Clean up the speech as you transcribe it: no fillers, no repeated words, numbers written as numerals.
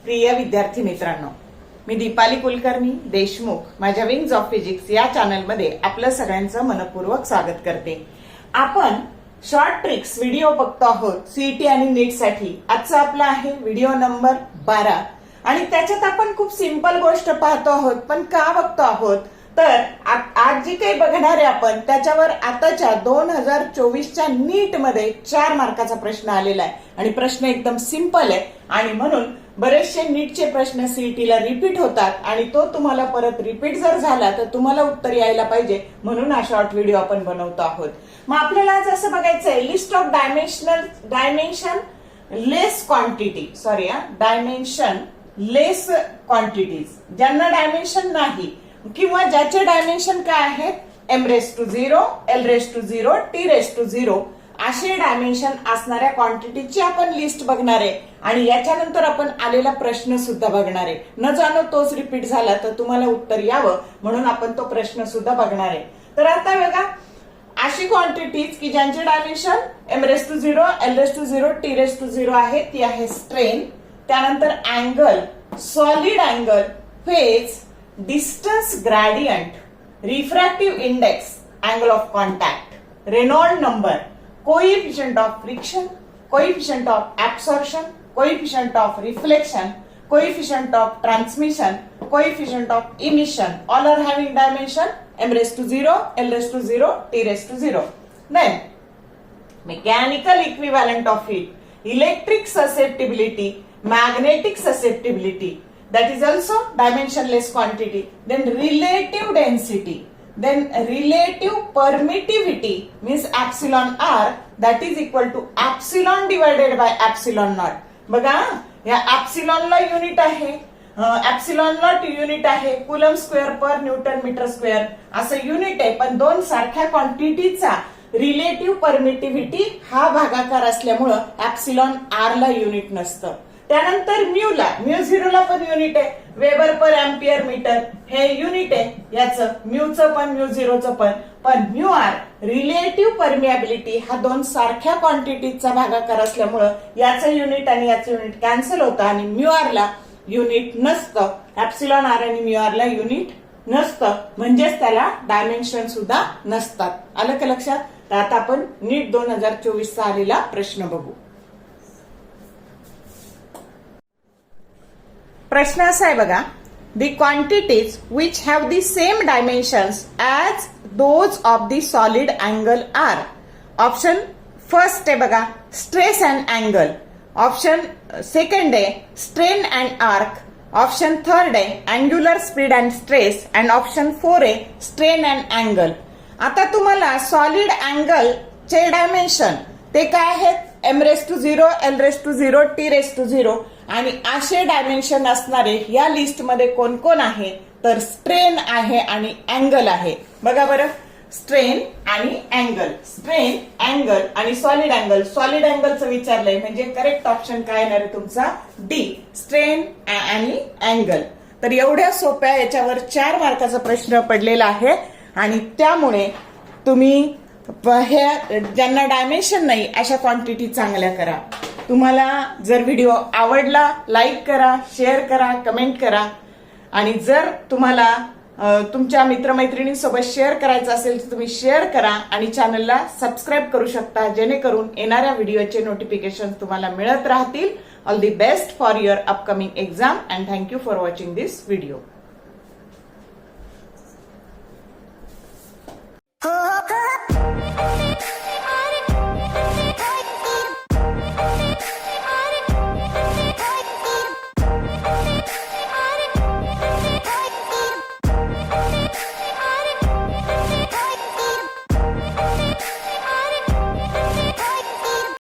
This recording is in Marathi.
प्रिय विद्यार्थी मित्रांनो, मी दीपाली कुलकर्णी देशमुख माझ्या विंग्स ऑफ फिजिक्स या चॅनलमध्ये आपलं सगळ्यांचं मनपूर्वक स्वागत करते। आपण शॉर्ट ट्रिक्स व्हिडिओ बघतो आहोत सीईटी आणि नीट साठी। आजचा आपला आहे व्हिडिओ नंबर 12 आणि त्याच्यात आपण खूप सिंपल गोष्ट पाहतो आहोत। पण का बघतो आहोत तर आज जी काही बघणार आहे आपण त्याच्यावर आताच्या 2024च्या नीट मध्ये 4 मार्काचा प्रश्न आलेला आहे आणि प्रश्न एकदम सिंपल आहे आणि म्हणून बरेचसे नीटचे प्रश्न सीईटीला रिपीट होतात आणि तो तुम्हाला परत रिपीट जर झाला तर तुम्हाला उत्तर यायला पाहिजे, म्हणून हा शॉर्ट व्हिडिओ आपण बनवतो आहोत। मग आपल्याला आज असं बघायचंय list of dimension less quantities ज्यांना डायमेन्शन नाही किंवा ज्याचे डायमेन्शन काय आहेत m⁻0 l⁻0 t⁻0 असे डायमेन्शन असणाऱ्या क्वांटिटीची आपण लिस्ट बघणार आहे आणि याच्यानंतर आपण आलेला प्रश्न सुद्धा बघणार आहे। न जाणो तोच रिपीट झाला तर तुम्हाला उत्तर यावं म्हणून आपण तो प्रश्न सुद्धा बघणार आहे। तर आता बघा, अशी क्वांटिटीज की ज्यांचे डायमेन्शन m⁻0 l⁻0 t⁻0 आहे ती आहे स्ट्रेन, त्यानंतर angle, solid angle, phase, distance gradient, refractive index, angle of contact, Reynold number, coefficient of friction, coefficient of absorption, coefficient of reflection, coefficient of transmission, coefficient of emission, all are having dimension m⁻0 l⁻0 t⁻0. Then mechanical equivalent of it, electric susceptibility, magnetic susceptibility, that is also dimensionless quantity. Then relative density, then relative permittivity means epsilon r, that is equal to epsilon divided by epsilon naught. बघा, या epsilon ला युनिट आहे, epsilon naught युनिट आहे कुलम स्क्वेअर पर न्यूटन मीटर स्क्वेअर असं युनिट आहे, पण दोन सारख्या क्वांटिटीचा रिलेटिव्ह परमिटिव्हिटी हा भागाकार असल्यामुळं epsilon r ला युनिट नसतं। त्यानंतर म्यू0 ला पण युनिट आहे, वेबर पर एम्पियर मीटर हे युनिट आहे याचं, म्यूचं पण म्यू0चं पण म्यू आर रिलेटिव्ह परमिएबिलिटी हा दोन सारख्या क्वांटिटीचा भागाकार असल्यामुळं याचं युनिट आणि याचं युनिट कॅन्सल होतं आणि म्यू आर ला युनिट नसतं, एप्सिलॉन आर आणि म्यू आर ला युनिट नसतं, म्हणजेच त्याला डायमेन्शन सुद्धा नसतात। आलं का लक्षात? तर आता आपण नीट 2024चा आलेला प्रश्न बघू। प्रश्न असा आहे बघा, the quantities which have the same dimensions as those of the solid angle are. Option first आहे बघा stress and angle, option second आहे strain and arc, option third आहे angular speed and stress and option 4 आहे स्ट्रेन अँड अँगल। आता तुम्हाला सॉलिड अँगल चे डायमेन्शन ते काय आहेत m⁻0 l⁻0 t⁻0 आणि असे डायमेन्शन असणारे या लिस्ट मध्ये कोण कोण आहे तर स्ट्रेन आहे आणि अँगल आहे। बघा बरं, स्ट्रेन आणि अँगल, स्ट्रेन अँगल आणि सॉलिड अँगल, सॉलिड अँगलचं विचारलंय म्हणजे करेक्ट ऑप्शन काय येणार आहे तुमचा डी, स्ट्रेन आणि अँगल। तर एवढ्या सोप्या याच्यावर 4 मार्काचा प्रश्न पडलेला आहे आणि त्यामुळे तुम्ही हे ज्यांना डायमेन्शन नाही अशा क्वांटिटी चांगल्या करा। तुम्हाला जर व्हिडिओ आवडला लाईक करा, शेअर करा, कमेंट करा आणि जर तुम्हाला तुमच्या मित्रमैत्रिणींसोबत शेअर करायचं असेल तर तुम्ही शेअर करा आणि चॅनलला सबस्क्राईब करू शकता, जेणेकरून येणाऱ्या व्हिडिओचे नोटिफिकेशन तुम्हाला मिळत राहतील। All the best for your upcoming exam and thank you for watching this video.